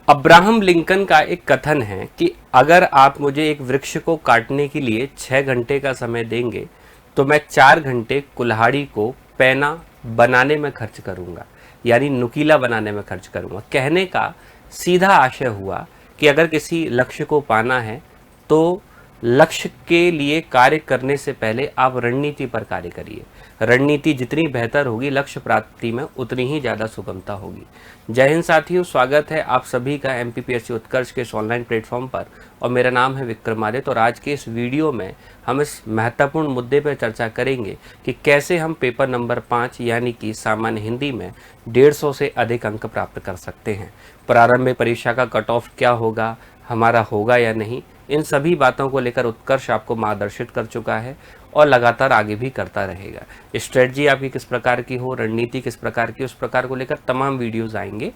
Abraham Lincoln का एक कथन है कि अगर आप मुझे एक वृक्ष को काटने के लिए 6 घंटे का समय देंगे तो मैं 4 घंटे कुल्हाड़ी को पैना बनाने में खर्च करूंगा, यानी नुकीला बनाने में खर्च करूंगा। कहने का सीधा आशय हुआ कि अगर किसी लक्ष्य को पाना है तो लक्ष्य के लिए कार्य करने से पहले आप रणनीति पर कार्य करिए। रणनीति जितनी बेहतर होगी, लक्ष्य प्राप्ति में उतनी ही ज़्यादा सुगमता होगी। जय हिंद साथियों, स्वागत है आप सभी का एमपीपीएससी उत्कर्ष के इस ऑनलाइन प्लेटफॉर्म पर और मेरा नाम है विक्रमादित्य। और आज के इस वीडियो में हम इस महत्वपूर्ण मुद्दे पर चर्चा करेंगे कि कैसे हम पेपर नंबर 5 यानी कि सामान्य हिंदी में 150 से अधिक अंक प्राप्त कर सकते हैं। प्रारंभिक परीक्षा का कट ऑफ क्या होगा, हमारा होगा या नहीं, इन सभी बातों को लेकर उत्कर्ष आपको मार्गदर्शित कर चुका है और लगातार आगे भी करता रहेगा। स्ट्रेटजी आपकी किस प्रकार की हो, रणनीति किस प्रकार की, उस प्रकार को लेकर तमाम वीडियोस आएंगे,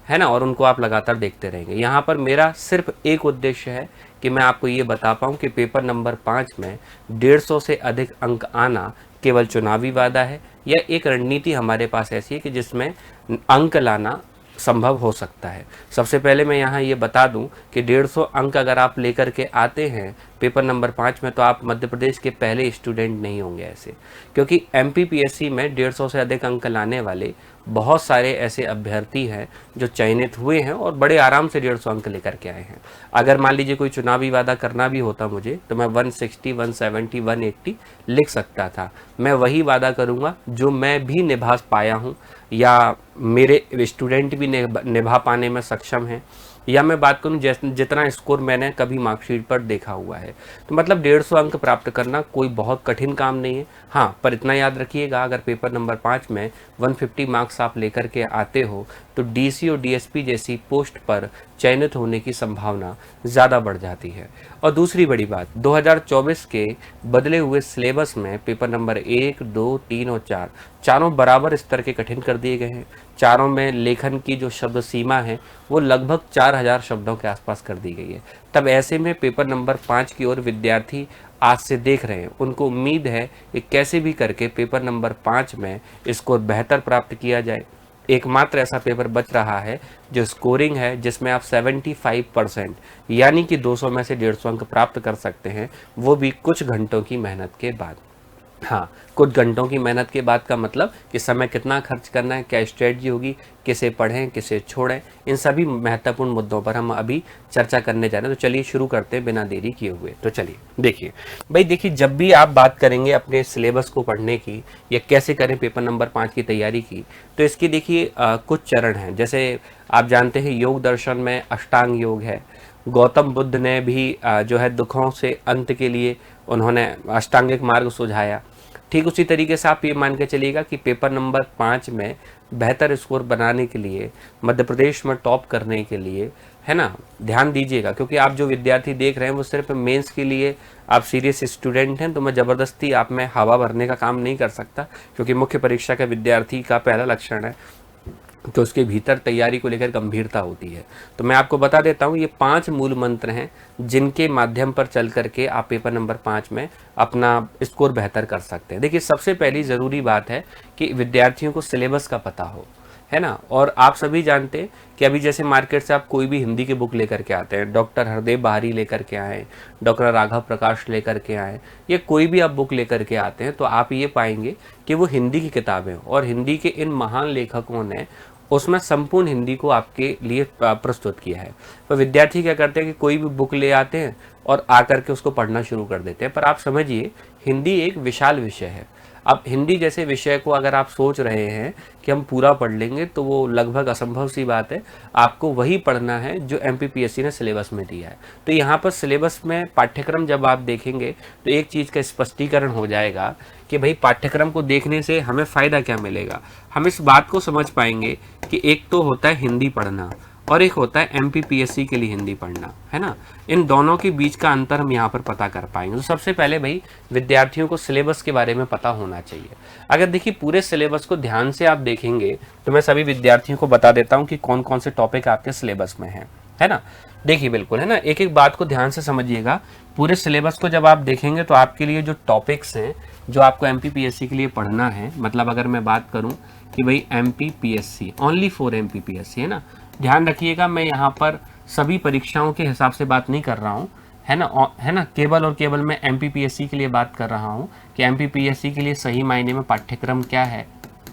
है ना, और उनको आप लगातार देखते रहेंगे। यहाँ पर मेरा सिर्फ एक उद्देश्य है कि मैं आपको ये बता पाऊँ कि पेपर नंबर 5 में 150 से अधिक अंक आना केवल चुनावी वादा है या एक रणनीति हमारे पास ऐसी है कि जिसमें अंक लाना संभव हो सकता है। सबसे पहले मैं यहाँ ये बता दूं कि 150 अंक अगर आप लेकर के आते हैं पेपर नंबर 5 में तो आप मध्य प्रदेश के पहले स्टूडेंट नहीं होंगे ऐसे, क्योंकि एमपीपीएससी में 150 से अधिक अंक लाने वाले बहुत सारे ऐसे अभ्यर्थी हैं जो चयनित हुए हैं और बड़े आराम से 150 अंक लेकर के आए हैं। अगर मान लीजिए कोई चुनावी वादा करना भी होता मुझे तो मैं 160, 170, 180 लिख सकता था। मैं वही वादा करूँगा जो मैं भी निभा पाया हूँ या मेरे स्टूडेंट भी निभा पाने में सक्षम हैं, या मैं बात करूं जितना स्कोर मैंने कभी मार्कशीट पर देखा हुआ है। तो मतलब 150 अंक प्राप्त करना कोई बहुत कठिन काम नहीं है। हाँ, पर इतना याद रखिएगा, अगर पेपर नंबर 5 में 150 मार्क्स आप लेकर के आते हो तो डीसी और डीएसपी जैसी पोस्ट पर चयनित होने की संभावना ज़्यादा बढ़ जाती है। और दूसरी बड़ी बात, 2024 के बदले हुए सिलेबस में पेपर नंबर 1, 2, 3 और 4 चारों बराबर स्तर के कठिन कर दिए गए हैं। चारों में लेखन की जो शब्द सीमा है वो लगभग 4000 शब्दों के आसपास कर दी गई है। तब ऐसे में पेपर नंबर 5 की ओर विद्यार्थी आज से देख रहे हैं, उनको उम्मीद है कि कैसे भी करके पेपर नंबर 5 में स्कोर बेहतर प्राप्त किया जाए। एकमात्र ऐसा पेपर बच रहा है जो स्कोरिंग है जिसमें आप 75% यानी कि 200 में से 150 अंक प्राप्त कर सकते हैं, वो भी कुछ घंटों की मेहनत के बाद। हाँ, कुछ घंटों की मेहनत के बाद का मतलब कि समय कितना खर्च करना है, क्या स्ट्रेटजी होगी, किसे पढ़ें किसे छोड़ें, इन सभी महत्वपूर्ण मुद्दों पर हम अभी चर्चा करने जा रहे हैं। तो चलिए शुरू करते हैं बिना देरी किए हुए। तो चलिए देखिए भाई, देखिए जब भी आप बात करेंगे अपने सिलेबस को पढ़ने की या कैसे करें पेपर नंबर 5 की तैयारी की, तो इसकी देखिए कुछ चरण हैं। जैसे आप जानते हैं योग दर्शन में अष्टांग योग है। गौतम बुद्ध ने भी जो है दुखों से अंत के लिए उन्होंने अष्टांगिक मार्ग सुझाया। ठीक उसी तरीके से आप ये मान के चलिएगा कि पेपर नंबर 5 में बेहतर स्कोर बनाने के लिए, मध्य प्रदेश में टॉप करने के लिए, है ना, ध्यान दीजिएगा। क्योंकि आप जो विद्यार्थी देख रहे हैं वो सिर्फ मेंस के लिए आप सीरियस स्टूडेंट हैं, तो मैं ज़बरदस्ती आप में हवा भरने का काम नहीं कर सकता, क्योंकि मुख्य परीक्षा का विद्यार्थी का पहला लक्षण है तो उसके भीतर तैयारी को लेकर गंभीरता होती है। तो मैं आपको बता देता हूँ, ये 5 मूल मंत्र हैं जिनके माध्यम पर चल करके आप पेपर नंबर 5 में अपना स्कोर बेहतर कर सकते हैं। देखिए, सबसे पहली ज़रूरी बात है कि विद्यार्थियों को सिलेबस का पता हो, है ना। और आप सभी जानते हैं कि अभी जैसे मार्केट से आप कोई भी हिंदी की बुक लेकर के आते हैं, डॉक्टर हरदेव बहारी लेकर के आए, डॉक्टर राघव प्रकाश लेकर के आए, या कोई भी आप बुक लेकर के आते हैं, तो आप ये पाएंगे कि वो हिंदी की किताबें, और हिंदी के इन महान लेखकों ने उसमें संपूर्ण हिंदी को आपके लिए प्रस्तुत किया है। तो विद्यार्थी क्या करते हैं कि कोई भी बुक ले आते हैं और आकर के उसको पढ़ना शुरू कर देते हैं। पर आप समझिए, हिंदी एक विशाल विषय है। अब हिंदी जैसे विषय को अगर आप सोच रहे हैं कि हम पूरा पढ़ लेंगे तो वो लगभग असंभव सी बात है। आपको वही पढ़ना है जो एमपीपीएससी ने सिलेबस में दिया है। तो यहाँ पर सिलेबस में पाठ्यक्रम जब आप देखेंगे तो एक चीज़ का स्पष्टीकरण हो जाएगा कि भाई पाठ्यक्रम को देखने से हमें फ़ायदा क्या मिलेगा। हम इस बात को समझ पाएंगे कि एक तो होता है हिंदी पढ़ना और एक होता है एमपीपीएससी के लिए हिंदी पढ़ना, है ना। इन दोनों के बीच का अंतर हम यहाँ पर पता कर पाएंगे। तो सबसे पहले भाई विद्यार्थियों को सिलेबस के बारे में पता होना चाहिए। अगर देखिए पूरे सिलेबस को ध्यान से आप देखेंगे तो मैं सभी विद्यार्थियों को बता देता हूँ कि कौन कौन से टॉपिक आपके सिलेबस में हैं, है ना। देखिए बिल्कुल, है ना, एक एक बात को ध्यान से समझिएगा। पूरे सिलेबस को जब आप देखेंगे तो आपके लिए जो टॉपिक्स हैं जो आपको एमपीपीएससी के लिए पढ़ना है, मतलब अगर मैं बात करूं कि भाई एमपीपीएससी ओनली फॉर एमपीपीएससी, है ना, ध्यान रखिएगा, मैं यहाँ पर सभी परीक्षाओं के हिसाब से बात नहीं कर रहा हूँ, है ना, केवल और केवल मैं एमपीपीएससी के लिए बात कर रहा हूँ कि एमपीपीएससी के लिए सही मायने में पाठ्यक्रम क्या है।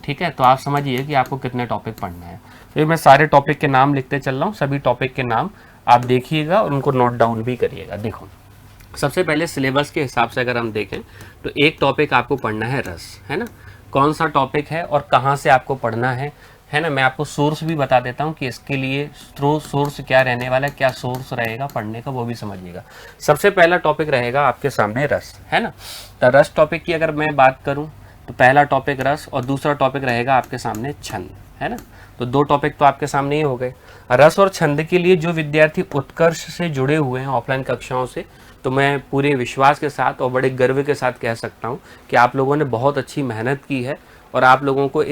ठीक है, तो आप समझिए कि आपको कितने टॉपिक पढ़ना है। तो मैं सारे टॉपिक के नाम लिखते चल रहा हूँ, सभी टॉपिक के नाम आप देखिएगा और उनको नोट डाउन भी करिएगा। देखो, सबसे पहले सिलेबस के हिसाब से अगर हम देखें तो एक टॉपिक आपको पढ़ना है रस, है ना। कौन सा टॉपिक है और कहाँ से आपको पढ़ना है ना। मैं आपको सोर्स भी बता देता हूँ कि इसके लिए सोर्स क्या रहने वाला है, क्या सोर्स रहेगा पढ़ने का, वो भी समझिएगा। सबसे पहला टॉपिक रहेगा आपके सामने रस, है ना। तो रस टॉपिक की अगर मैं बात करूँ तो पहला टॉपिक रस और दूसरा टॉपिक रहेगा आपके सामने छंद, है ना। तो दो टॉपिक तो आपके सामने ही हो गए। रस और छंद के लिए जो विद्यार्थी उत्कर्ष से जुड़े हुए हैं ऑफलाइन कक्षाओं से, तो मैं पूरे विश्वास के साथ और बड़े गर्व के साथ कह सकता हूँ कि आप लोगों ने बहुत अच्छी मेहनत की है और आप लोगों को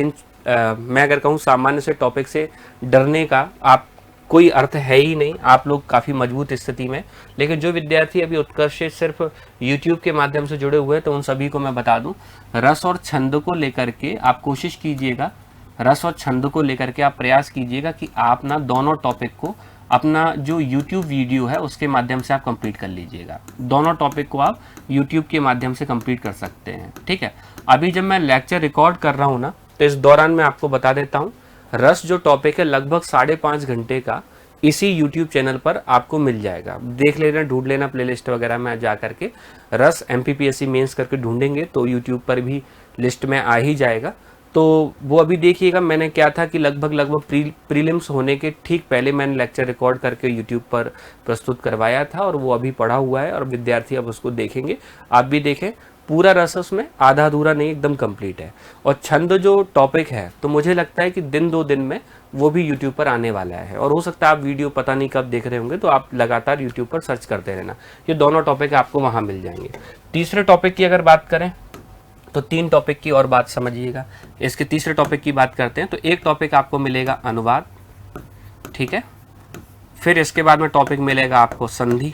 मैं अगर कहूँ सामान्य से टॉपिक से डरने का आप कोई अर्थ है ही नहीं। आप लोग काफ़ी मजबूत स्थिति में। लेकिन जो विद्यार्थी अभी उत्कर्ष से सिर्फ YouTube के माध्यम से जुड़े हुए हैं, तो उन सभी को मैं बता दूं, रस और छंद को लेकर के आप कोशिश कीजिएगा, रस और छंद को लेकर के आप प्रयास कीजिएगा कि आप ना दोनों टॉपिक को अपना जो YouTube वीडियो है उसके माध्यम से आप कंप्लीट कर लीजिएगा। दोनों टॉपिक को आप YouTube के माध्यम से कंप्लीट कर सकते हैं। ठीक है, अभी जब मैं लेक्चर रिकॉर्ड कर रहा हूँ ना, तो इस दौरान मैं आपको बता देता हूँ, रस जो टॉपिक है लगभग 5.5 घंटे का इसी YouTube चैनल पर आपको मिल जाएगा। देख लेना, ढूंढ लेना प्लेलिस्ट वगैरह में जा करके, रस MPPSC मेंस करके ढूंढेंगे तो YouTube पर भी लिस्ट में आ ही जाएगा। तो वो अभी देखिएगा, मैंने क्या था कि लगभग प्रीलिम्स होने के ठीक पहले मैंने लेक्चर रिकॉर्ड करके YouTube पर प्रस्तुत करवाया था और वो अभी पढ़ा हुआ है और विद्यार्थी अब उसको देखेंगे। आप भी देखें, पूरा रस उसमें आधा अधूरा नहीं, एकदम कंप्लीट है। और छंद जो टॉपिक है, तो मुझे लगता है कि दिन 2 दिन में वो भी YouTube पर आने वाला है और हो सकता है आप वीडियो पता नहीं कब देख रहे होंगे, तो आप लगातार YouTube पर सर्च करते रहना, ये दोनों टॉपिक आपको वहाँ मिल जाएंगे। तीसरे टॉपिक की अगर बात करें तो 3 टॉपिक की और बात समझिएगा। इसके तीसरे टॉपिक की बात करते हैं तो एक टॉपिक आपको मिलेगा अनुवाद, ठीक है। फिर इसके बाद में टॉपिक मिलेगा आपको संधि,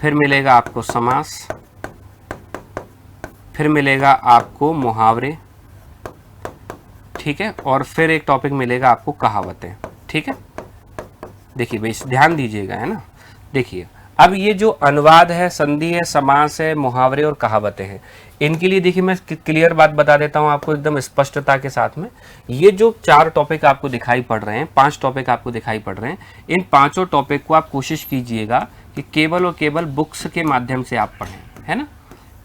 फिर मिलेगा आपको समास, फिर मिलेगा आपको मुहावरे, ठीक है, और फिर एक टॉपिक मिलेगा आपको कहावतें। ठीक है, देखिए भाई ध्यान दीजिएगा, है ना। देखिए अब ये जो अनुवाद है, संधि है, समास है, मुहावरे और कहावतें हैं, इनके लिए देखिए मैं क्लियर बात बता देता हूँ आपको एकदम स्पष्टता के साथ में। ये जो 4 टॉपिक आपको दिखाई पड़ रहे हैं, 5 टॉपिक आपको दिखाई पड़ रहे हैं, इन 5 टॉपिक को आप कोशिश कीजिएगा कि केवल और केवल बुक्स के माध्यम से आप पढ़ें, है ना।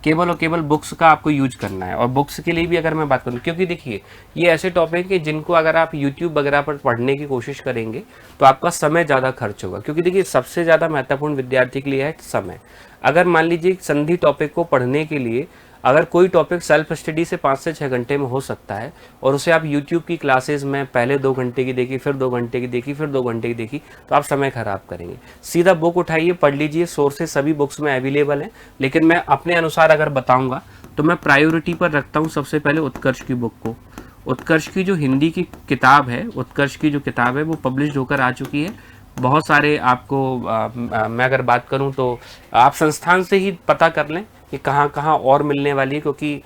केवल और केवल बुक्स का आपको यूज करना है। और बुक्स के लिए भी अगर मैं बात करूँ, क्योंकि देखिए ये ऐसे टॉपिक है जिनको अगर आप YouTube वगैरह पर पढ़ने की कोशिश करेंगे तो आपका समय ज़्यादा खर्च होगा। क्योंकि देखिए सबसे ज़्यादा महत्वपूर्ण विद्यार्थी के लिए है समय। अगर मान लीजिए संधि टॉपिक को पढ़ने के लिए अगर कोई टॉपिक सेल्फ स्टडी से 5 से 6 घंटे में हो सकता है और उसे आप YouTube की क्लासेस में पहले 2 घंटे की देखी, फिर 2 घंटे की देखी, फिर 2 घंटे की देखी, तो आप समय खराब करेंगे। सीधा बुक उठाइए, पढ़ लीजिए। सोर्सेस सभी बुक्स में अवेलेबल हैं, लेकिन मैं अपने अनुसार अगर बताऊंगा तो मैं प्रायोरिटी पर रखता हूँ सबसे पहले उत्कर्ष की बुक को। उत्कर्ष की जो हिंदी की किताब है, उत्कर्ष की जो किताब है वो पब्लिश होकर आ चुकी है। बहुत सारे आपको मैं अगर बात करूं तो आप संस्थान से ही पता कर लें कि कहाँ कहाँ और मिलने वाली है, क्योंकि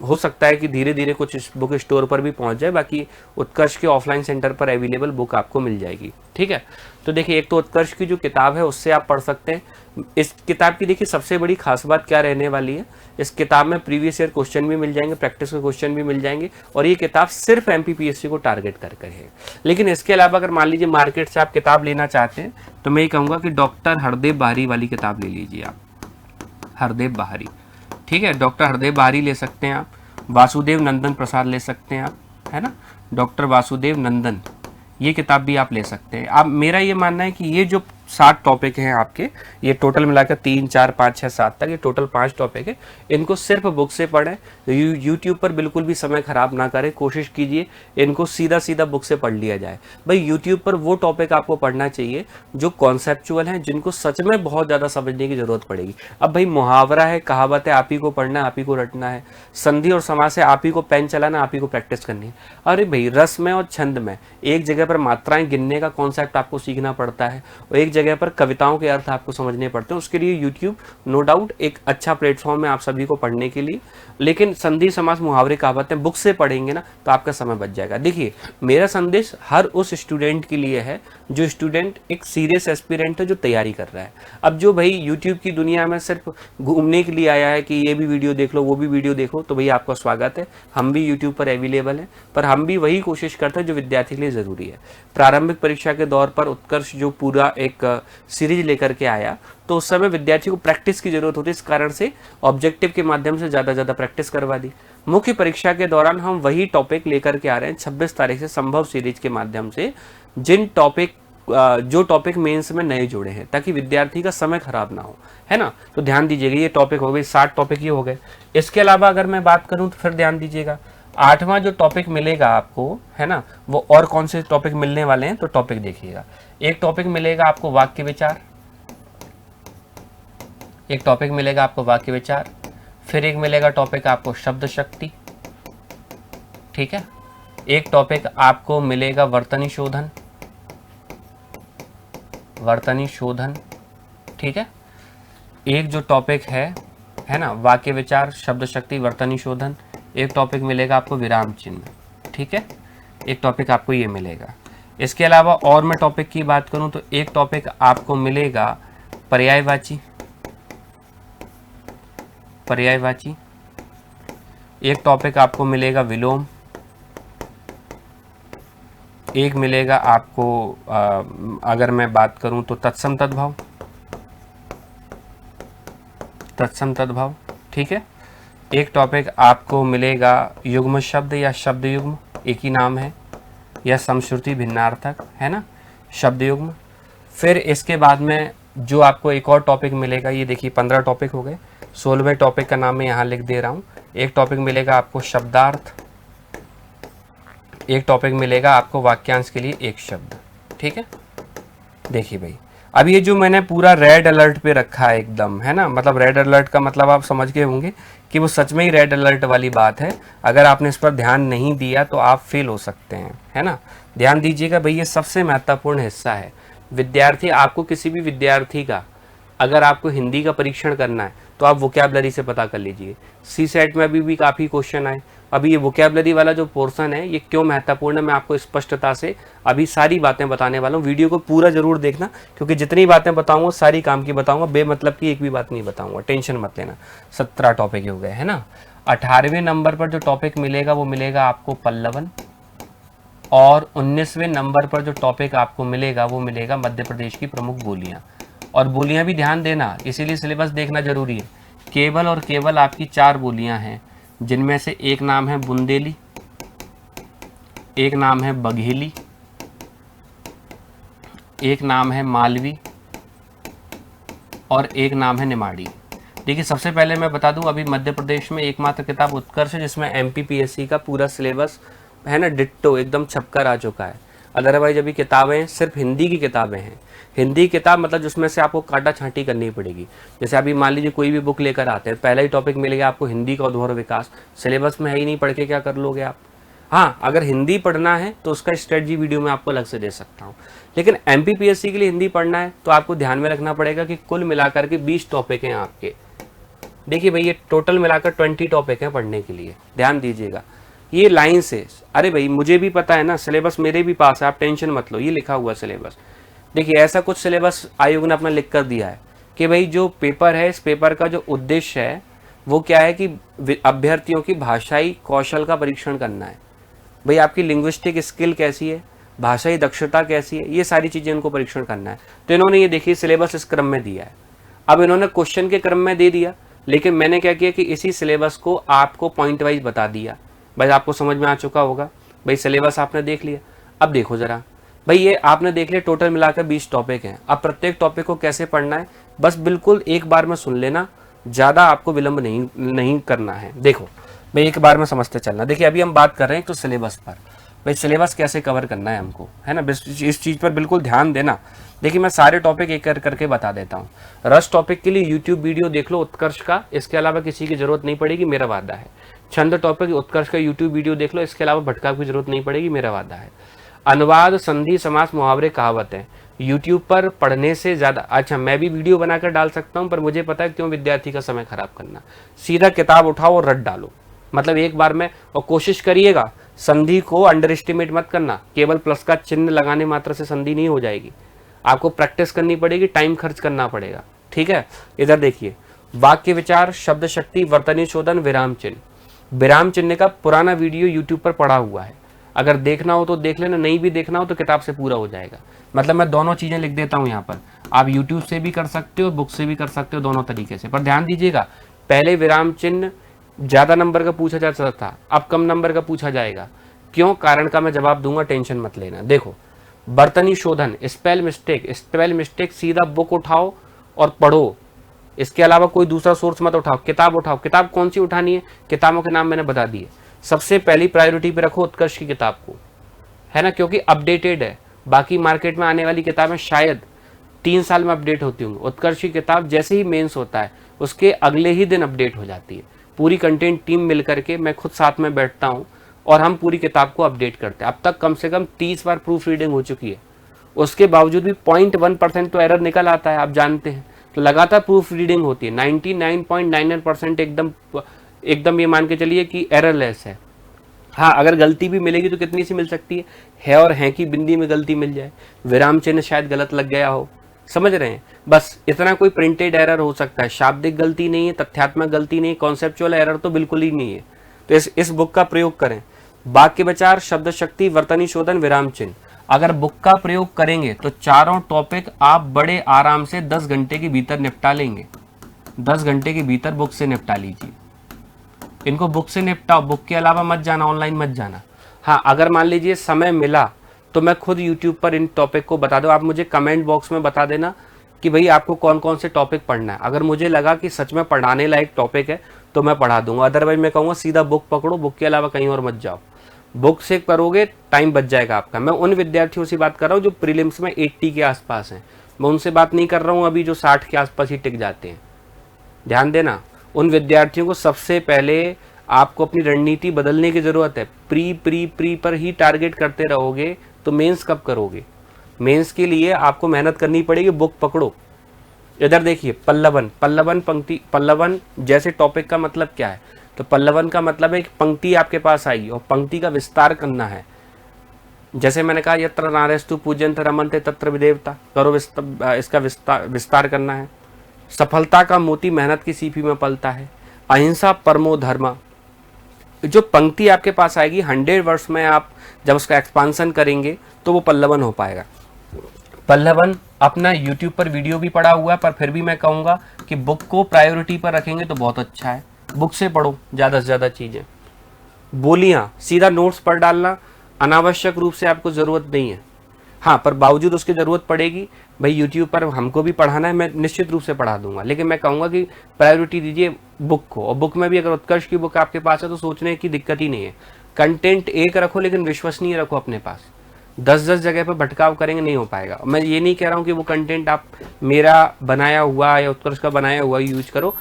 हो सकता है कि धीरे धीरे कुछ बुक स्टोर पर भी पहुंच जाए। बाकी उत्कर्ष के ऑफलाइन सेंटर पर अवेलेबल बुक आपको मिल जाएगी। ठीक है, तो देखिए एक तो उत्कर्ष की जो किताब है उससे आप पढ़ सकते हैं। इस किताब की देखिए सबसे बड़ी खास बात क्या रहने वाली है, इस किताब में प्रीवियस ईयर क्वेश्चन भी मिल जाएंगे, प्रैक्टिस के क्वेश्चन भी मिल जाएंगे, और ये किताब सिर्फ MPPSC को टारगेट कर है। लेकिन इसके अलावा अगर मान लीजिए मार्केट से आप किताब लेना चाहते हैं तो मैं ये कहूँगा कि डॉक्टर हरदेव बाहरी वाली किताब ले लीजिए आप, हरदेव बाहरी। ठीक है, डॉक्टर हरदेव बाहरी ले सकते हैं आप, वासुदेव नंदन प्रसाद ले सकते हैं आप, है ना, डॉक्टर वासुदेव नंदन, ये किताब भी आप ले सकते हैं। आप, मेरा ये मानना है कि ये जो 7 टॉपिक हैं आपके, ये टोटल मिलाकर 3, 4, 5, 6, 7 तक, ये टोटल 5 टॉपिक है, इनको सिर्फ बुक से पढ़ें। YouTube पर बिल्कुल भी समय खराब ना करें, कोशिश कीजिए इनको सीधा सीधा बुक से पढ़ लिया जाए। भाई YouTube पर वो टॉपिक आपको पढ़ना चाहिए जो कॉन्सेप्चुअल हैं, जिनको सच में बहुत ज़्यादा समझने की ज़रूरत पड़ेगी। अब भाई मुहावरा है, कहावत है, आप ही को पढ़ना है, आप ही को रटना है। संधि और समास है, आप ही को पेन चलाना, आप ही को प्रैक्टिस करनी है। अरे भाई रस में और छंद में एक जगह पर मात्राएं गिनने का कॉन्सेप्ट आपको सीखना पड़ता है और एक जगह पर कविताओं के अर्थ आपको समझने पड़ते हैं। उसके लिए यूट्यूब नो डाउट एक अच्छा प्लेटफॉर्म है आप सभी को पढ़ने के लिए, लेकिन संधि समास मुहावरे कहावतें बुक से पढ़ेंगे ना तो आपका समय बच जाएगा। देखिए मेरा संदेश हर उस स्टूडेंट के लिए है जो स्टूडेंट एक सीरियस एस्पिरेंट है, जो तैयारी कर रहा है। अब जो भाई यूट्यूब की दुनिया में सिर्फ घूमने के लिए आया है कि ये भी वीडियो देख लो वो भी वीडियो देखो, तो भैया आपका स्वागत है, हम भी यूट्यूब पर अवेलेबल हैं, पर हम भी वही कोशिश करते हैं जो विद्यार्थी के लिए ज़रूरी है। प्रारंभिक परीक्षा के दौर पर उत्कर्ष जो पूरा एक सीरीज लेकर के आया, तो उस समय विद्यार्थी को प्रैक्टिस की जरूरत होती है, इस कारण से ऑब्जेक्टिव के माध्यम से ज़्यादा प्रैक्टिस करवा दी। मुख्य परीक्षा के दौरान हम वही टॉपिक लेकर के आ रहे हैं 26 तारीख से संभव सीरीज के माध्यम से, जो टॉपिक मेंस में नए जुड़े हैं, ताकि विद्यार्थी का समय खराब ना हो, है ना। तो ध्यान दीजिएगा, ये टॉपिक हो गए 60 टॉपिक ये हो गए। इसके अलावा अगर मैं बात करूं तो फिर ध्यान दीजिएगा 8वां जो टॉपिक मिलेगा आपको, है ना, वो और कौन से टॉपिक मिलने वाले हैं, तो टॉपिक देखिएगा। एक टॉपिक मिलेगा आपको वाक्य विचार, एक टॉपिक मिलेगा आपको वाक्य विचार, फिर एक मिलेगा टॉपिक आपको शब्द शक्ति, ठीक है। एक टॉपिक आपको मिलेगा वर्तनी शोधन, वर्तनी शोधन, ठीक है। एक जो टॉपिक है ना, वाक्य विचार, शब्द शक्ति, वर्तनी शोधन। एक टॉपिक मिलेगा आपको विराम चिन्ह, ठीक है, एक टॉपिक आपको ये मिलेगा। इसके अलावा और मैं टॉपिक की बात करूं तो एक टॉपिक आपको मिलेगा पर्यायवाची, पर्यायवाची। एक टॉपिक आपको मिलेगा विलोम, एक मिलेगा आपको अगर मैं बात करूं तो तत्सम तद्भव, तत्सम तद्भव, ठीक है। एक टॉपिक आपको मिलेगा युग्म शब्द या शब्द युग्म, एक ही नाम है, या समश्रुति भिन्नार्थक, है ना, शब्द युग्म। फिर इसके बाद में जो आपको एक और टॉपिक मिलेगा, ये देखिए 15 टॉपिक हो गए, 16वें टॉपिक का नाम मैं यहाँ लिख दे रहा हूँ। एक टॉपिक मिलेगा आपको शब्दार्थ, एक टॉपिक मिलेगा आपको वाक्यांश के लिए एक शब्द, ठीक है। देखिए भाई, अब ये जो मैंने पूरा रेड अलर्ट पे रखा है एकदम, है ना, मतलब रेड अलर्ट का मतलब आप समझ गए होंगे कि वो सच में ही रेड अलर्ट वाली बात है। अगर आपने इस पर ध्यान नहीं दिया तो आप फेल हो सकते हैं, है ना। ध्यान दीजिएगा भाई, ये सबसे महत्वपूर्ण हिस्सा है। विद्यार्थी, आपको किसी भी विद्यार्थी का अगर आपको हिंदी का परीक्षण करना है तो आप वोकैबलरी से पता कर लीजिए। सी सेट में अभी भी काफ़ी क्वेश्चन आए। अभी ये वोकैबलरी वाला जो पोर्शन है ये क्यों महत्वपूर्ण है, मैं आपको स्पष्टता से अभी सारी बातें बताने वाला हूँ। वीडियो को पूरा जरूर देखना, क्योंकि जितनी बातें बताऊंगा सारी काम की बताऊंगा, बेमतलब की एक भी बात नहीं बताऊंगा, टेंशन मत लेना। 17 टॉपिक हो गए, है ना। 18वें नंबर पर जो टॉपिक मिलेगा वो मिलेगा आपको पल्लवन, और 19वें नंबर पर जो टॉपिक आपको मिलेगा वो मिलेगा मध्य प्रदेश की प्रमुख बोलियाँ। और बोलियां भी ध्यान देना, इसीलिए सिलेबस देखना जरूरी है। केवल और केवल आपकी 4 बोलियां हैं, जिनमें से एक नाम है बुंदेली, एक नाम है बघेली, एक नाम है मालवी, और एक नाम है निमाड़ी। देखिए सबसे पहले मैं बता दूं, अभी मध्य प्रदेश में एकमात्र किताब उत्कर्ष है जिसमें MPPSC का पूरा सिलेबस, है ना, डिट्टो एकदम छपकर आ चुका है। अदरवाइज अभी किताबें सिर्फ हिंदी की किताबें हैं। हिंदी किताब मतलब जिसमें से आपको काटा छांटी करनी पड़ेगी। जैसे अभी मान लीजिए कोई भी बुक लेकर आते हैं, पहला ही टॉपिक मिलेगा आपको हिंदी का उद्भव और विकास, सिलेबस में है ही नहीं, पढ़ के क्या कर लोगे आप। हाँ, अगर हिंदी पढ़ना है तो उसका स्ट्रेटजी वीडियो में आपको अलग से दे सकता हूँ, लेकिन MPPSC के लिए हिंदी पढ़ना है तो आपको ध्यान में रखना पड़ेगा कि कुल मिलाकर के 20 टॉपिक हैं आपके। देखिए भाई, ये टोटल मिलाकर 20 टॉपिक हैं पढ़ने के लिए, ध्यान दीजिएगा। ये लाइन से, अरे भाई मुझे भी पता है ना, सिलेबस मेरे भी पास है, आप टेंशन मत लो, ये लिखा हुआ सिलेबस। देखिए ऐसा कुछ सिलेबस आयोग ने अपना लिख कर दिया है कि भाई जो पेपर है, इस पेपर का जो उद्देश्य है वो क्या है कि अभ्यर्थियों की भाषाई कौशल का परीक्षण करना है। भाई आपकी लिंग्विस्टिक स्किल कैसी है, भाषाई दक्षता कैसी है, ये सारी चीज़ें इनको परीक्षण करना है। तो इन्होंने ये देखिए सिलेबस इस क्रम में दिया है। अब इन्होंने क्वेश्चन के क्रम में दे दिया, लेकिन मैंने क्या किया कि इसी सिलेबस को आपको पॉइंट वाइज बता दिया। भाई आपको समझ में आ चुका होगा। भाई सिलेबस आपने देख लिया, अब देखो ज़रा भाई, ये आपने देख लिया टोटल मिलाकर 20 टॉपिक हैं। अब प्रत्येक टॉपिक को कैसे पढ़ना है बस बिल्कुल एक बार में सुन लेना, ज़्यादा आपको विलंब नहीं करना है। देखो भाई एक बार में समझते चलना। देखिए अभी हम बात कर रहे हैं तो सिलेबस पर, भाई सिलेबस कैसे कवर करना है हमको, है ना, इस चीज़ पर बिल्कुल ध्यान देना। देखिए मैं सारे टॉपिक एक करके बता देता हूँ। रस टॉपिक के लिए यूट्यूब वीडियो देख लो उत्कर्ष का, इसके अलावा किसी की जरूरत नहीं पड़ेगी, मेरा वादा है। छंद टॉपिक उत्कर्ष का यूट्यूब वीडियो देख लो, इसके अलावा भटकाव की जरूरत नहीं पड़ेगी, मेरा वादा है। अनुवाद, संधि, समास, मुहावरे, कहावतें यूट्यूब पर पढ़ने से ज़्यादा अच्छा मैं भी वीडियो बनाकर डाल सकता हूँ, पर मुझे पता है क्यों विद्यार्थी का समय खराब करना। सीधा किताब उठाओ और रट डालो, मतलब एक बार में। और कोशिश करिएगा संधि को अंडर एस्टिमेट मत करना, केवल प्लस का चिन्ह लगाने मात्र से संधि नहीं हो जाएगी, आपको प्रैक्टिस करनी पड़ेगी, टाइम खर्च करना पड़ेगा। ठीक है, इधर देखिए, वाक्य विचार, शब्द शक्ति, वर्तनी शोधन, विराम चिन्ह। विराम चिन्ह का पुराना वीडियो यूट्यूब पर पड़ा हुआ है, अगर देखना हो तो देख लेना, नहीं भी देखना हो तो किताब से पूरा हो जाएगा। मतलब मैं दोनों चीज़ें लिख देता हूँ यहाँ पर, आप यूट्यूब से भी कर सकते हो, बुक से भी कर सकते हो, दोनों तरीके से। पर ध्यान दीजिएगा, पहले विराम चिन्ह ज़्यादा नंबर का पूछा जाता था, अब कम नंबर का पूछा जाएगा। क्यों? कारण का मैं जवाब दूंगा, टेंशन मत लेना। देखो, वर्तनी शोधन, स्पेल मिस्टेक सीधा बुक उठाओ और पढ़ो, इसके अलावा कोई दूसरा सोर्स मत उठाओ। किताब उठाओ, किताब कौन सी उठानी है, किताबों के नाम मैंने बता दिए। सबसे पहली प्रायोरिटी पे रखो उत्कर्ष की किताब को, है ना, क्योंकि अपडेटेड है। बाकी मार्केट में आने वाली किताबें शायद 3 साल में अपडेट होती होंगी, उत्कर्ष की किताब जैसे ही मेंस होता है उसके अगले ही दिन अपडेट हो जाती है। पूरी कंटेंट टीम मिल करके, मैं खुद साथ में बैठता हूँ और हम पूरी किताब को अपडेट करते हैं। अब तक कम से कम 30 बार प्रूफ रीडिंग हो चुकी है, उसके बावजूद भी 0.1% तो एरर निकल आता है, आप जानते हैं। तो लगातार प्रूफ रीडिंग होती है, 99.99% एकदम ये मान के चलिए कि एररलेस है। हाँ, अगर गलती भी मिलेगी तो कितनी सी मिल सकती है और हैं की बिंदी में गलती मिल जाए, विराम चिन्ह शायद गलत लग गया हो, समझ रहे हैं, बस इतना। कोई प्रिंटेड एरर हो सकता है, शाब्दिक गलती नहीं है, तथ्यात्मक गलती नहीं, कॉन्सेप्चुअल एरर तो बिल्कुल ही नहीं है। तो इस बुक का प्रयोग करें। वाक्य विचार, शब्द शक्ति, वर्तनी शोधन, विराम चिन्ह, अगर बुक का प्रयोग करेंगे तो चारों टॉपिक आप बड़े आराम से 10 घंटे के भीतर निपटा लेंगे। 10 घंटे के भीतर बुक से निपटा लीजिए, इनको बुक से निपटाओ, बुक के अलावा मत जाना, ऑनलाइन मत जाना। हाँ, अगर मान लीजिए समय मिला तो मैं खुद यूट्यूब पर इन टॉपिक को बता दूँ, आप मुझे कमेंट बॉक्स में बता देना कि भाई आपको कौन कौन से टॉपिक पढ़ना है। अगर मुझे लगा कि सच में पढ़ाने लायक टॉपिक है तो मैं पढ़ा दूंगा, अदरवाइज मैं कहूँगा सीधा बुक पकड़ो, बुक के अलावा कहीं और मत जाओ। बुक से करोगे टाइम बच जाएगा आपका। मैं उन विद्यार्थियों से बात कर रहा हूँ जो प्रीलिम्स में 80 के आसपास हैं, मैं उनसे बात नहीं कर रहा हूँ अभी जो 60 के आसपास ही टिक जाते हैं। ध्यान देना, उन विद्यार्थियों को सबसे पहले आपको अपनी रणनीति बदलने की जरूरत है। प्री पर ही टारगेट करते रहोगे तो मेंस कब करोगे? मेंस के लिए आपको मेहनत करनी पड़ेगी, बुक पकड़ो। इधर देखिए, पल्लवन पंक्ति, पल्लवन जैसे टॉपिक का मतलब क्या है? तो पल्लवन का मतलब है कि पंक्ति आपके पास आई और पंक्ति का विस्तार करना है। जैसे मैंने कहा, यत्र नारेस्तु पूज्यन्ते रमन्ते तत्र विदेवता, करो इसका विस्तार करना है। सफलता का मोती मेहनत की सीपी में पलता है, अहिंसा परमो धर्म। जो पंक्ति आपके पास आएगी 100 वर्ष में आप जब उसका एक्सपांसन करेंगे तो वो पल्लवन हो पाएगा। पल्लवन अपना YouTube पर वीडियो भी पड़ा हुआ है, पर फिर भी मैं कहूँगा कि बुक को प्रायोरिटी पर रखेंगे तो बहुत अच्छा है। बुक से पढ़ो ज़्यादा से ज़्यादा चीज़ें। बोलियाँ सीधा नोट्स पर डालना अनावश्यक रूप से आपको ज़रूरत नहीं है। हाँ, पर बावजूद उसकी ज़रूरत पड़ेगी, भाई यूट्यूब पर हमको भी पढ़ाना है, मैं निश्चित रूप से पढ़ा दूंगा, लेकिन मैं कहूँगा कि प्रायोरिटी दीजिए बुक को। और बुक में भी अगर उत्कर्ष की बुक आपके पास है तो सोचने की दिक्कत ही नहीं है। कंटेंट एक रखो लेकिन विश्वसनीय रखो अपने पास। 10-10 जगह पर भटकाव करेंगे नहीं हो पाएगा। मैं ये नहीं कह रहा हूँ कि वो कंटेंट आप मेरा बनाया हुआ या उत्कर्ष का बनाया हुआ यूज करो।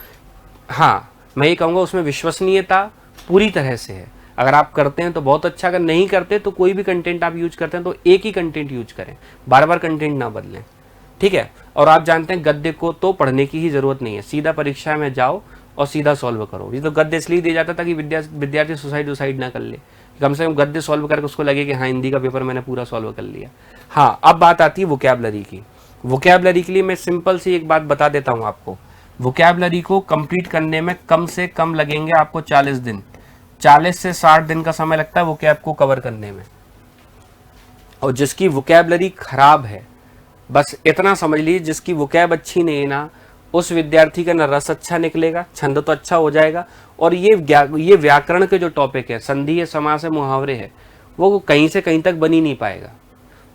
हाँ, मैं ये कहूँगा उसमें विश्वसनीयता पूरी तरह से है। अगर आप करते हैं तो बहुत अच्छा, अगर नहीं करते तो कोई भी कंटेंट आप यूज करते हैं तो एक ही कंटेंट यूज करें, बार बार कंटेंट ना बदलें, ठीक है। और आप जानते हैं गद्य को तो पढ़ने की ही जरूरत नहीं है, सीधा परीक्षा में जाओ और सीधा सॉल्व करो। ये तो गद्य इसलिए दिया जाता था कि विद्यार्थी सुसाइड ना कर ले, कम से कम गद्य सॉल्व करके उसको लगे कि हाँ हिंदी का पेपर मैंने पूरा सॉल्व कर लिया। हाँ, अब बात आती है वोकैबुलरी की। वोकैबुलरी के लिए मैं सिंपल सी एक बात बता देता हूँ आपको। वोकैबुलरी को कंप्लीट करने में कम से कम लगेंगे आपको 40 दिन, 40 से 60 दिन का समय लगता है वोकैब को कवर करने में। और जिसकी वोकैबुलरी खराब है, बस इतना समझ लीजिए, जिसकी वोकैब अच्छी नहीं है ना, उस विद्यार्थी का ना रस अच्छा निकलेगा, छंद तो अच्छा हो जाएगा, और ये व्याकरण के जो टॉपिक है, संधि है, समास है, मुहावरे है, वो कहीं से कहीं तक बन ही नहीं पाएगा।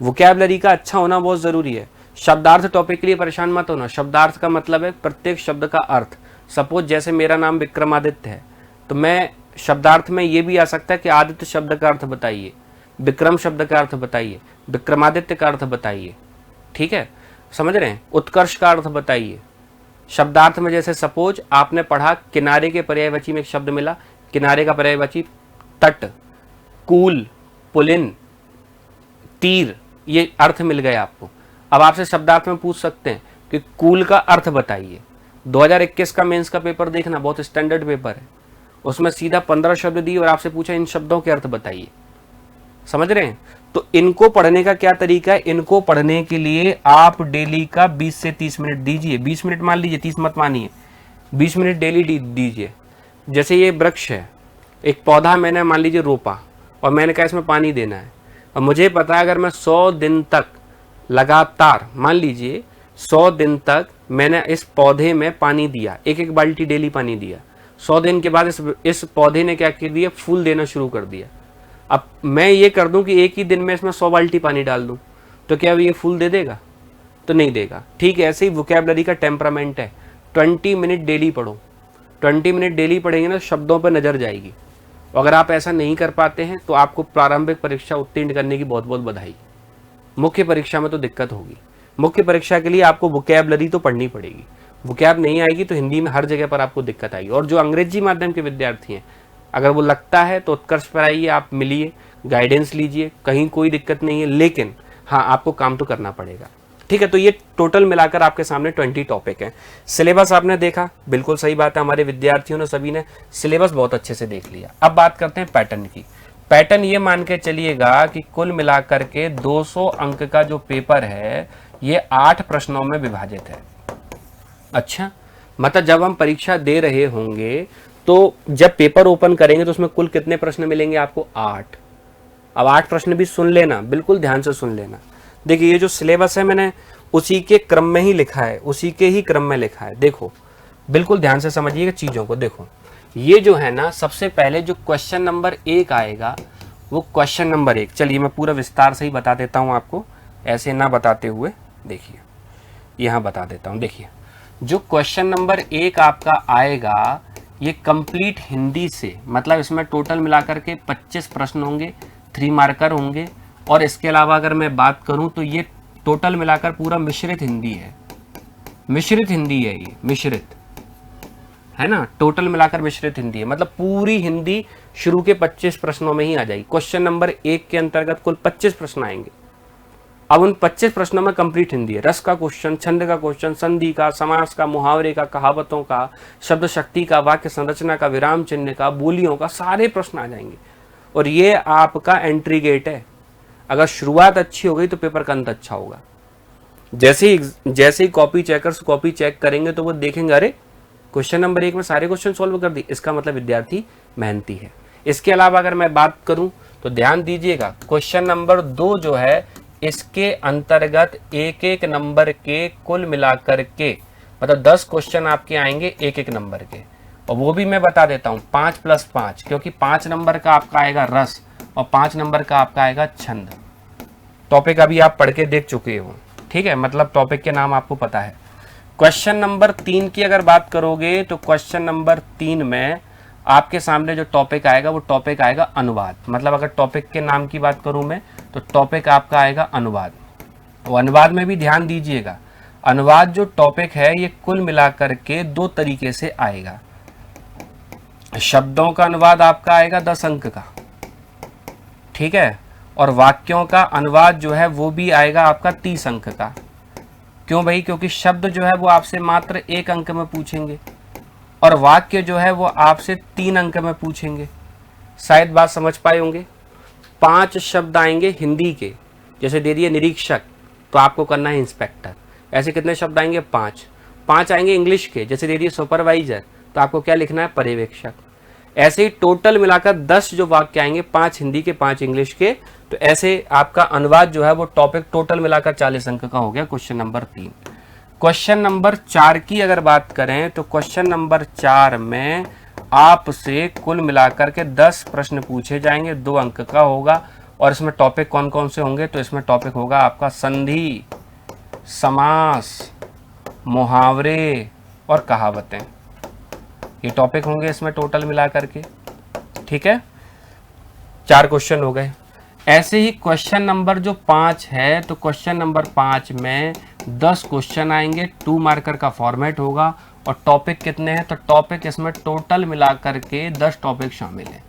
वोकैबुलरी का अच्छा होना बहुत जरूरी है। शब्दार्थ टॉपिक के लिए परेशान मत होना। शब्दार्थ का मतलब है प्रत्येक शब्द का अर्थ। सपोज जैसे मेरा नाम विक्रमादित्य है तो मैं शब्दार्थ में ये भी आ सकता है कि आदित्य शब्द का अर्थ बताइए, विक्रम शब्द का अर्थ बताइए, विक्रमादित्य का अर्थ बताइए, ठीक है, समझ रहे हैं, उत्कर्ष का अर्थ बताइए। शब्दार्थ में जैसे सपोज आपने पढ़ा किनारे के पर्यायवाची में एक शब्द मिला, किनारे का पर्यायवाची तट, कूल, पुलिन, तीर, ये अर्थ मिल गए आपको। अब आपसे शब्दार्थ में पूछ सकते हैं कि कूल का अर्थ बताइए। 2021 का मेंस का पेपर देखना, बहुत स्टैंडर्ड पेपर है, उसमें सीधा 15 शब्द दिए और आपसे पूछा इन शब्दों के अर्थ बताइए। समझ रहे हैं? तो इनको पढ़ने का क्या तरीका है, इनको पढ़ने के लिए आप डेली का 20 से 30 मिनट दीजिए। 20 मिनट मान लीजिए, 30 मत मानिए, 20 मिनट डेली दीजिए। जैसे ये वृक्ष है, एक पौधा मैंने मान लीजिए रोपा और मैंने कहा इसमें पानी देना है, और मुझे पता है अगर मैं 100 दिन तक लगातार, मान लीजिए 100 दिन तक मैंने इस पौधे में पानी दिया, एक एक बाल्टी डेली पानी दिया, 100 दिन के बाद इस पौधे ने क्या कर दिया, फूल देना शुरू कर दिया। अब मैं ये कर दूं कि एक ही दिन में इसमें 100 बाल्टी पानी डाल दूं, तो क्या ये फूल दे देगा? तो नहीं देगा। ठीक है, ऐसे ही वोकैबुलरी का टेम्परामेंट है। 20 मिनट डेली पढ़ो, 20 मिनट डेली पढ़ेंगे ना, शब्दों पर नजर जाएगी। अगर आप ऐसा नहीं कर पाते हैं तो आपको प्रारंभिक परीक्षा उत्तीर्ण करने की बहुत बहुत बधाई। मुख्य परीक्षा में तो दिक्कत होगी। मुख्य परीक्षा के लिए आपको वोकैबुलरी तो पढ़नी पड़ेगी। वोकैब नहीं आएगी तो हिंदी में हर जगह पर आपको दिक्कत आएगी। और जो अंग्रेजी माध्यम के विद्यार्थी हैं, अगर वो लगता है तो उत्कर्ष पर आइए, आप मिलिए, गाइडेंस लीजिए, कहीं कोई दिक्कत नहीं है, लेकिन हाँ आपको काम तो करना पड़ेगा। ठीक है, तो ये टोटल मिलाकर आपके सामने 20 टॉपिक हैं। सिलेबस आपने देखा, बिल्कुल सही बात है, हमारे विद्यार्थियों ने सभी ने सिलेबस बहुत अच्छे से देख लिया। अब बात करते हैं पैटर्न की। पैटर्न ये मान के चलिएगा कि कुल मिलाकर के 200 अंक का जो पेपर है ये 8 प्रश्नों में विभाजित है। अच्छा, मतलब जब हम परीक्षा दे रहे होंगे तो जब पेपर ओपन करेंगे तो उसमें कुल कितने प्रश्न मिलेंगे आपको? 8। अब 8 प्रश्न भी सुन लेना, बिल्कुल ध्यान से सुन लेना। देखिए, ये जो सिलेबस है मैंने उसी के क्रम में ही लिखा है, उसी के ही क्रम में लिखा है। देखो, बिल्कुल ध्यान से समझिएगा चीजों को। देखो, ये जो है ना, सबसे पहले जो क्वेश्चन नंबर 1 आएगा वो क्वेश्चन नंबर 1, चलिए मैं पूरा विस्तार से ही बता देता हूं आपको, ऐसे ना बताते हुए। देखिए, यहां बता देता हूं। देखिए, जो क्वेश्चन नंबर 1 आपका आएगा ये कंप्लीट हिंदी से, मतलब इसमें टोटल मिलाकर के 25 प्रश्न होंगे, 3 मार्कर होंगे। और इसके अलावा अगर मैं बात करूं तो ये टोटल मिलाकर पूरा मिश्रित हिंदी है। मिश्रित हिंदी है, ये मिश्रित है ना, टोटल मिलाकर मिश्रित हिंदी है। मतलब पूरी हिंदी शुरू के 25 प्रश्नों में ही आ जाएगी। क्वेश्चन नंबर 1 के अंतर्गत कुल 25 प्रश्न आएंगे। अब उन 25 प्रश्नों में कंप्लीट हिंदी है। रस का क्वेश्चन, छंद का क्वेश्चन, संधि का, समास का, मुहावरे का, कहावतों का, शब्द शक्ति का, वाक्य संरचना का, विराम चिन्ह का, बोलियों का, सारे प्रश्न आ जाएंगे। और ये आपका एंट्री गेट है। अगर शुरुआत अच्छी हो गई तो पेपर का अंत अच्छा होगा। जैसे ही कॉपी चेकर्स कॉपी चेक करेंगे तो वो देखेंगे, अरे क्वेश्चन नंबर 1 में सारे क्वेश्चन सॉल्व कर दिए, इसका मतलब विद्यार्थी मेहनती है। इसके अलावा अगर मैं बात करूं तो ध्यान दीजिएगा, क्वेश्चन नंबर 2 जो है इसके अंतर्गत एक एक नंबर के कुल मिलाकर के, मतलब 10 क्वेश्चन आपके आएंगे एक एक नंबर के। और वो भी मैं बता देता हूँ 5+5, क्योंकि 5 नंबर का आपका आएगा रस और 5 नंबर का आपका आएगा छंद। टॉपिक अभी आप पढ़ के देख चुके हो, ठीक है, मतलब टॉपिक के नाम आपको पता है। क्वेश्चन नंबर 3 की अगर बात करोगे तो क्वेश्चन नंबर 3 में आपके सामने जो टॉपिक आएगा वो टॉपिक आएगा अनुवाद। मतलब अगर टॉपिक के नाम की बात करूं मैं तो टॉपिक आपका आएगा अनुवाद। और अनुवाद में भी ध्यान दीजिएगा, अनुवाद जो टॉपिक है ये कुल मिलाकर के 2 तरीके से आएगा। शब्दों का अनुवाद आपका आएगा 10 अंक का, ठीक है, और वाक्यों का अनुवाद जो है वो भी आएगा आपका 30 अंक का। क्यों भाई? क्योंकि शब्द जो है वो आपसे मात्र 1 अंक में पूछेंगे और वाक्य जो है वो आपसे 3 अंक में पूछेंगे। शायद बात समझ पाए होंगे। 5 शब्द आएंगे हिंदी के, जैसे दे दिए निरीक्षक तो आपको करना है इंस्पेक्टर। ऐसे कितने शब्द आएंगे? 5 आएंगे इंग्लिश के, जैसे दे दिए सुपरवाइजर तो आपको क्या लिखना है? पर्यवेक्षक। ऐसे ही टोटल मिलाकर 10 जो वाक्य आएंगे, 5 हिंदी के 5 इंग्लिश के, तो ऐसे आपका अनुवाद जो है वो टॉपिक टोटल मिलाकर 40 अंक का हो गया क्वेश्चन नंबर 3। क्वेश्चन नंबर 4 की अगर बात करें तो क्वेश्चन नंबर 4 में आपसे कुल मिलाकर के 10 प्रश्न पूछे जाएंगे, 2 अंक का होगा। और इसमें टॉपिक कौन कौन से होंगे? तो इसमें टॉपिक होगा आपका संधि, समास, मुहावरे और कहावतें। ये टॉपिक होंगे इसमें टोटल मिलाकर के, ठीक है। 4 क्वेश्चन हो गए। ऐसे ही क्वेश्चन नंबर जो 5 है तो क्वेश्चन नंबर 5 में 10 क्वेश्चन आएंगे, 2 मार्कर का फॉर्मेट होगा। और टॉपिक कितने हैं? तो टॉपिक इसमें टोटल मिलाकर के 10 टॉपिक शामिल हैं।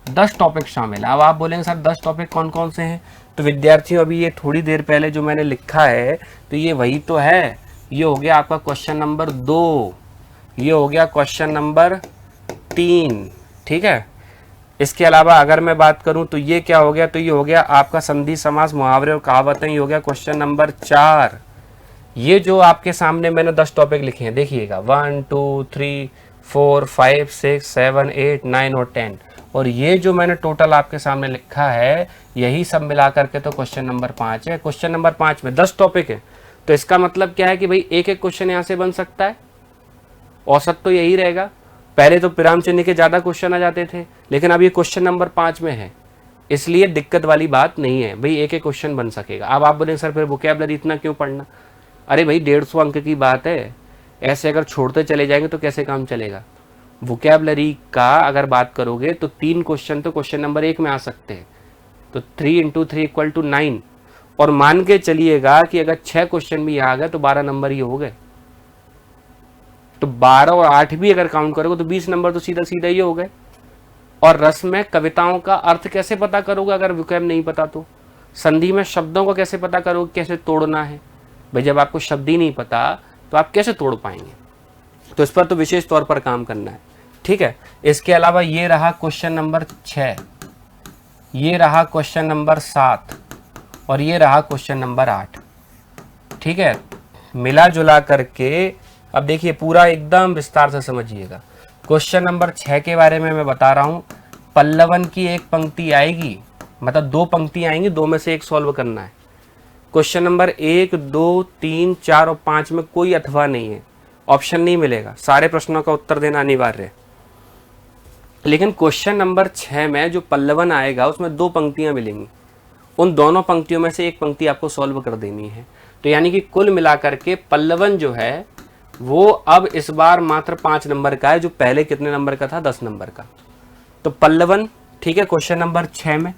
10 टॉपिक शामिल है। अब आप बोलेंगे सर 10 टॉपिक कौन कौन से हैं, तो विद्यार्थियों अभी ये थोड़ी देर पहले जो मैंने लिखा है तो ये वही तो है। ये हो गया आपका क्वेश्चन नंबर 2, ये हो गया क्वेश्चन नंबर 3, ठीक है। इसके अलावा अगर मैं बात करूं तो ये क्या हो गया, तो ये हो गया आपका संधि समास, मुहावरे और कहावतें, ये हो गया क्वेश्चन नंबर 4। ये जो आपके सामने मैंने 10 टॉपिक लिखे हैं देखिएगा, 1 2 3 4 5 6 7 8 9 और 10, और ये जो मैंने टोटल आपके सामने लिखा है यही सब मिला करके तो क्वेश्चन नंबर 5 है। क्वेश्चन नंबर 5 में 10 टॉपिक है, तो इसका मतलब क्या है कि भाई एक एक क्वेश्चन यहाँ से बन सकता है, औसत तो यही रहेगा। पहले तो विराम चिन्ह के ज़्यादा क्वेश्चन आ जाते थे, लेकिन अब ये क्वेश्चन नंबर 5 में है, इसलिए दिक्कत वाली बात नहीं है भाई, एक एक क्वेश्चन बन सकेगा। अब आप बोलेंगे सर फिर वोकैबुलरी इतना क्यों पढ़ना, अरे भाई 150 अंक की बात है, ऐसे अगर छोड़ते चले जाएंगे तो कैसे काम चलेगा। वोकैबुलरी का अगर बात करोगे तो 3 क्वेश्चन तो क्वेश्चन नंबर 1 में आ सकते हैं, तो 3 × 3 = 9, और मान के चलिएगा कि अगर 6 क्वेश्चन भी आ गए तो 12 नंबर ही हो गए, तो 12 और 8 भी अगर काउंट करोगे तो 20 नंबर तो सीधा सीधा ही हो गए। और रस में कविताओं का अर्थ कैसे पता करोगे अगर वोकैब नहीं पता तो, संधि में शब्दों को कैसे पता करोगे, कैसे तोड़ना है भाई, जब आपको शब्द ही नहीं पता तो आप कैसे तोड़ पाएंगे, तो इस पर तो विशेष तौर पर काम करना है, ठीक है। इसके अलावा ये रहा क्वेश्चन नंबर 6, ये रहा क्वेश्चन नंबर 7 और ये रहा क्वेश्चन नंबर 8, ठीक है। मिला जुला करके अब देखिए पूरा एकदम विस्तार से समझिएगा। क्वेश्चन नंबर 6 के बारे में मैं बता रहा हूं, पल्लवन की एक पंक्ति आएगी, मतलब 2 पंक्ति आएंगी, 2 में से एक सॉल्व करना है। क्वेश्चन नंबर 1 2 3 4 और 5 में कोई अथवा नहीं है, ऑप्शन नहीं मिलेगा, सारे प्रश्नों का उत्तर देना अनिवार्य है। लेकिन क्वेश्चन नंबर 6 में जो पल्लवन आएगा उसमें 2 पंक्तियां मिलेंगी, उन दोनों पंक्तियों में से एक पंक्ति आपको सॉल्व कर देनी है। तो यानी कि कुल मिलाकर के पल्लवन जो है वो अब इस बार मात्र 5 नंबर का है, जो पहले कितने नंबर का था, 10 नंबर का। तो पल्लवन, ठीक है, क्वेश्चन नंबर 6 में।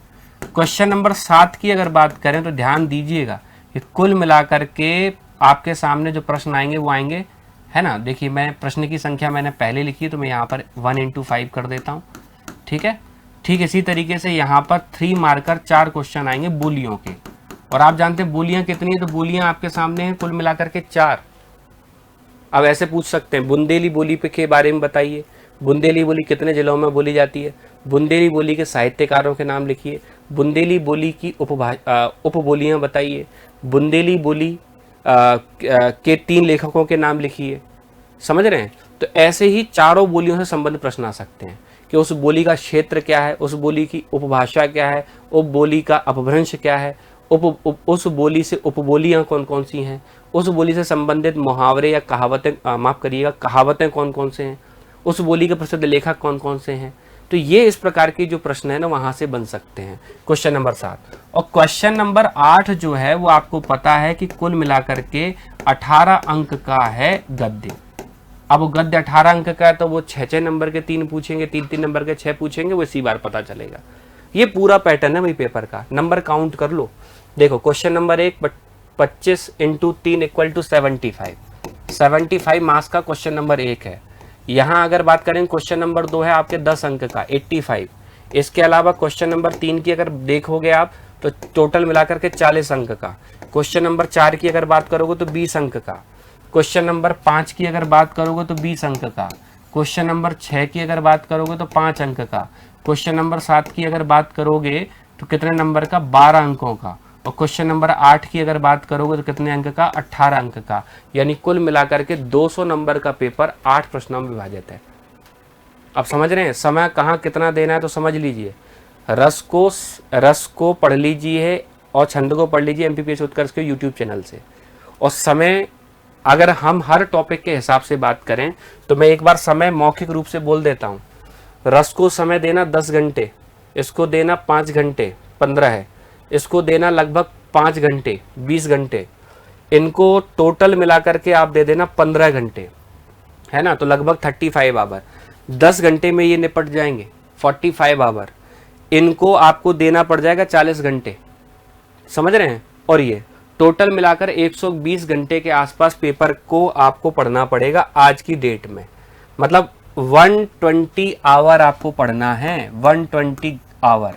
क्वेश्चन नंबर 7 की अगर बात करें तो ध्यान दीजिएगा कि कुल मिलाकर के आपके सामने जो प्रश्न आएंगे वो आएंगे, है ना। देखिए मैं प्रश्न की संख्या मैंने पहले लिखी है तो मैं यहाँ पर 1 × 5 कर देता हूँ, ठीक है। ठीक इसी तरीके से यहाँ पर 3 मार्कर 4 क्वेश्चन आएंगे बोलियों के, और आप जानते हैं बोलियां कितनी है, तो बोलियां आपके सामने हैं कुल मिलाकर के 4। अब ऐसे पूछ सकते हैं बुंदेली बोली के बारे में बताइए, बुंदेली बोली कितने जिलों में बोली जाती है, बुंदेली बोली के साहित्यकारों के नाम लिखिए, बुंदेली बोली की उपबोलियां बताइए, बुंदेली बोली के 3 लेखकों के नाम लिखिए, समझ रहे हैं। तो ऐसे ही चारों बोलियों से संबंधित प्रश्न आ सकते हैं कि उस बोली का क्षेत्र क्या है, उस बोली की उपभाषा क्या है, उप बोली का अपभ्रंश क्या है, उस बोली से उपबोलियां कौन कौन सी हैं, उस बोली से संबंधित मुहावरे या कहावतें, माफ करिएगा, कहावतें कौन कौन से हैं, उस बोली के प्रसिद्ध लेखक कौन कौन से हैं। तो ये इस प्रकार के जो प्रश्न है ना वहां से बन सकते हैं क्वेश्चन नंबर 7। और क्वेश्चन नंबर 8 जो है वो आपको पता है कि कुल मिलाकर के 18 अंक का है गद्य। अब वो गद्य 18 अंक का है तो वो 6 नंबर के 3 पूछेंगे, 3 नंबर के 6 पूछेंगे, वो इसी बार पता चलेगा। ये पूरा पैटर्न है भाई पेपर का, नंबर काउंट कर लो। देखो क्वेश्चन नंबर 1 25 × 3 = 75 मार्क्स का क्वेश्चन नंबर 1 है। यहाँ अगर बात करें क्वेश्चन नंबर 2 है आपके 10 अंक का 85। इसके अलावा क्वेश्चन नंबर 3 की अगर देखोगे आप तो टोटल मिलाकर के 40 अंक का। क्वेश्चन नंबर 4 की अगर बात करोगे तो 20 अंक का। क्वेश्चन नंबर 5 की अगर बात करोगे तो 20 अंक का। क्वेश्चन नंबर 6 की अगर बात करोगे तो 5 अंक का। क्वेश्चन नंबर 7 की अगर बात करोगे तो कितने नंबर का, 12 अंकों का। और क्वेश्चन नंबर 8 की अगर बात करोगे तो कितने अंक का, 18 अंक का। यानी कुल मिलाकर के 200 नंबर का पेपर 8 प्रश्नों में विभाजित है। अब समझ रहे हैं समय कहाँ कितना देना है, तो समझ लीजिए रस को पढ़ लीजिए और छंद को पढ़ लीजिए MPPS उत्कर्ष के यूट्यूब चैनल से। और समय अगर हम हर टॉपिक के हिसाब से बात करें तो मैं एक बार समय मौखिक रूप से बोल देता हूँ। रस को समय देना 10 घंटे, इसको देना 5 घंटे 15 है, इसको देना लगभग 5 घंटे 20 घंटे, इनको टोटल मिलाकर के आप दे देना 15 घंटे, है ना। तो लगभग 35 आवर, 10 घंटे में ये निपट जाएंगे 45 आवर। इनको आपको देना पड़ जाएगा 40 घंटे, समझ रहे हैं। और ये टोटल मिलाकर 120 घंटे के आसपास पेपर को आपको पढ़ना पड़ेगा आज की डेट में। मतलब 120 आवर आपको पढ़ना है, 120 आवर।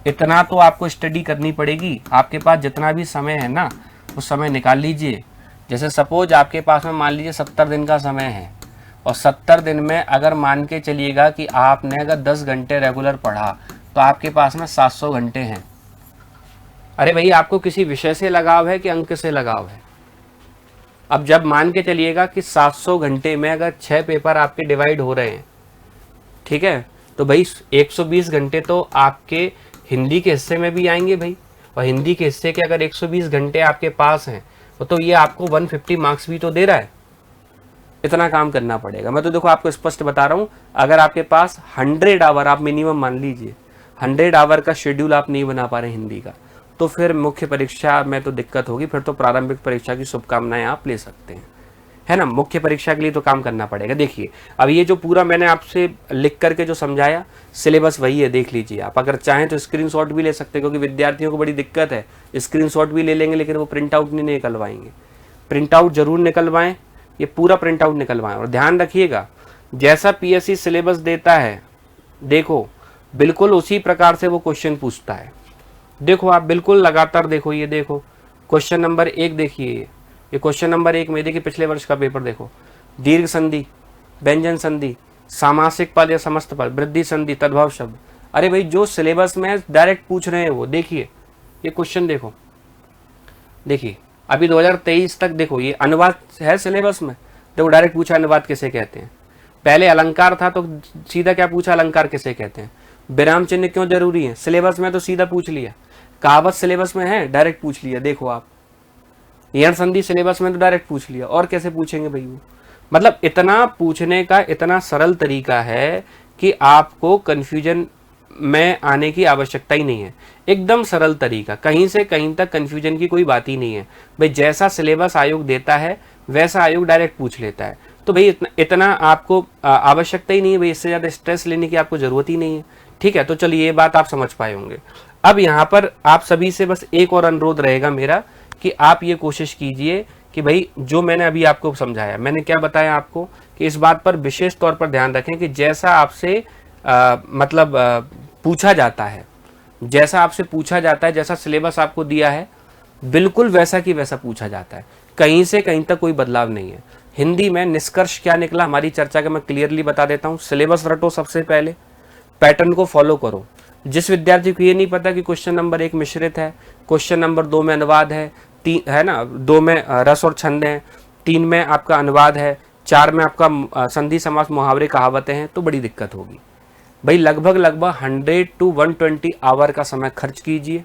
इतना तो आपको स्टडी करनी पड़ेगी। आपके पास जितना भी समय है ना, उस समय निकाल लीजिए। जैसे सपोज आपके पास में मान लीजिए 70 दिन का समय है, और 70 दिन में अगर मान के चलिएगा कि आपने अगर 10 घंटे रेगुलर पढ़ा, तो आपके पास में 700 घंटे हैं। अरे भाई, आपको किसी विषय से लगाव है कि अंक से लगाव है? अब जब मान के चलिएगा कि 700 घंटे में अगर 6 पेपर आपके डिवाइड हो रहे हैं, ठीक है, तो भाई 120 घंटे तो आपके हिंदी के हिस्से में भी आएंगे भाई। और हिंदी के हिस्से के अगर 120 घंटे आपके पास हैं, तो ये आपको 150 मार्क्स भी तो दे रहा है। इतना काम करना पड़ेगा। मैं तो देखो आपको स्पष्ट बता रहा हूँ, अगर आपके पास 100 आवर, आप मिनिमम मान लीजिए 100 आवर का शेड्यूल आप नहीं बना पा रहे हिंदी का, तो फिर मुख्य परीक्षा में तो दिक्कत होगी। फिर तो प्रारंभिक परीक्षा की शुभकामनाएं आप ले सकते हैं, है ना। मुख्य परीक्षा के लिए तो काम करना पड़ेगा। देखिए, अब ये जो पूरा मैंने आपसे लिख करके जो समझाया, सिलेबस वही है, देख लीजिए आप। अगर चाहें तो स्क्रीनशॉट भी ले सकते हैं, क्योंकि विद्यार्थियों को बड़ी दिक्कत है, स्क्रीनशॉट भी ले लेंगे लेकिन वो प्रिंट आउट नहीं निकलवाएंगे। प्रिंट आउट जरूर निकलवाएं, ये पूरा प्रिंट आउट निकलवाएं। और ध्यान रखिएगा, जैसा पीएससी सिलेबस देता है, देखो बिल्कुल उसी प्रकार से वो क्वेश्चन पूछता है। देखो आप बिल्कुल लगातार देखो, ये देखो क्वेश्चन नंबर 1 देखिए, ये क्वेश्चन नंबर 1 में देखिए पिछले वर्ष का पेपर देखो। दीर्घ संधि, व्यंजन संधि, सामासिक पद या समस्त पद, वृद्धि संधि, तद्भव शब्द। अरे भाई, जो सिलेबस में डायरेक्ट पूछ रहे हैं वो देखिए, ये क्वेश्चन देखो। देखिए अभी 2023 तक देखो, ये अनुवाद है सिलेबस में। देखो डायरेक्ट पूछा अनुवाद किसे कहते हैं। पहले अलंकार था तो सीधा क्या पूछा, अलंकार किसे कहते हैं। विराम चिन्ह क्यों जरूरी है, सिलेबस में तो सीधा पूछ लिया। कहावत सिलेबस में है, डायरेक्ट पूछ लिया। देखो आप, यण संधि सिलेबस में तो डायरेक्ट पूछ लिया, और कैसे पूछेंगे भाई वो। मतलब इतना पूछने का इतना सरल तरीका है कि आपको कंफ्यूजन में आने की आवश्यकता ही नहीं है। एकदम सरल तरीका, कहीं से कहीं तक कंफ्यूजन की कोई बात ही नहीं है भाई। जैसा सिलेबस आयोग देता है वैसा आयोग डायरेक्ट पूछ लेता है। तो भाई इतना आपको आवश्यकता ही नहीं है भाई, इससे ज़्यादा स्ट्रेस लेने की आपको ज़रूरत ही नहीं है। ठीक है, तो चलिए ये बात आप समझ पाए होंगे। अब यहाँ पर आप सभी से बस एक और अनुरोध रहेगा मेरा कि आप ये कोशिश कीजिए कि भाई जो मैंने अभी आपको समझाया, मैंने क्या बताया आपको, कि इस बात पर विशेष तौर पर ध्यान रखें कि जैसा आपसे पूछा जाता है, जैसा आपसे पूछा जाता है, जैसा सिलेबस आपको दिया है, बिल्कुल वैसा की वैसा पूछा जाता है। कहीं से कहीं तक कोई बदलाव नहीं है। हिंदी में निष्कर्ष क्या निकला हमारी चर्चा का मैं क्लियरली बता देता हूँ। सिलेबस रटो सबसे पहले, पैटर्न को फॉलो करो। जिस विद्यार्थी को ये नहीं पता कि क्वेश्चन नंबर 1 मिश्रित है, क्वेश्चन नंबर 2 में अनुवाद है, 3 है ना, 2 में रस और छंद है, 3 में आपका अनुवाद है, 4 में आपका संधि समास मुहावरे कहावतें हैं, तो बड़ी दिक्कत होगी भाई। लगभग 100 to 120 आवर का समय खर्च कीजिए,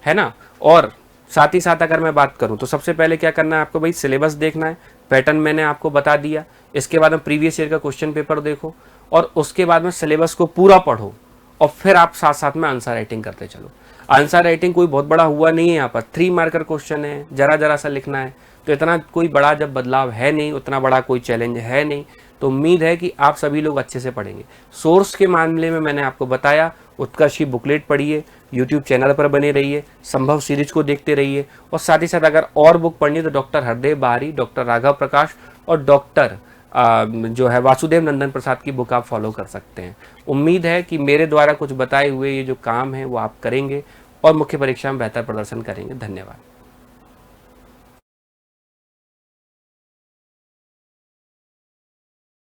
है ना। और साथ ही साथ अगर मैं बात करूं तो सबसे पहले क्या करना है आपको भाई, सिलेबस देखना है, पैटर्न मैंने आपको बता दिया। इसके बाद में प्रीवियस ईयर का क्वेश्चन पेपर देखो, और उसके बाद में सिलेबस को पूरा पढ़ो, और फिर आप साथ साथ में आंसर राइटिंग करते चलो। आंसर राइटिंग कोई बहुत बड़ा हुआ नहीं है, यहाँ पर 3 मार्कर क्वेश्चन है, जरा जरा सा लिखना है, तो इतना कोई बड़ा जब बदलाव है नहीं, उतना बड़ा कोई चैलेंज है नहीं। तो उम्मीद है कि आप सभी लोग अच्छे से पढ़ेंगे। सोर्स के मामले में मैंने आपको बताया, उत्कर्ष की बुकलेट पढ़िए, यूट्यूब चैनल पर बने रहिए, संभव सीरीज को देखते रहिए, और साथ ही साथ अगर और बुक पढ़नी तो डॉक्टर हरदेव बारी, डॉक्टर राघव प्रकाश और डॉक्टर जो है वासुदेव नंदन प्रसाद की बुक आप फॉलो कर सकते हैं। उम्मीद है कि मेरे द्वारा कुछ बताए हुए ये जो काम है वो आप करेंगे और मुख्य परीक्षा में बेहतर प्रदर्शन करेंगे। धन्यवाद।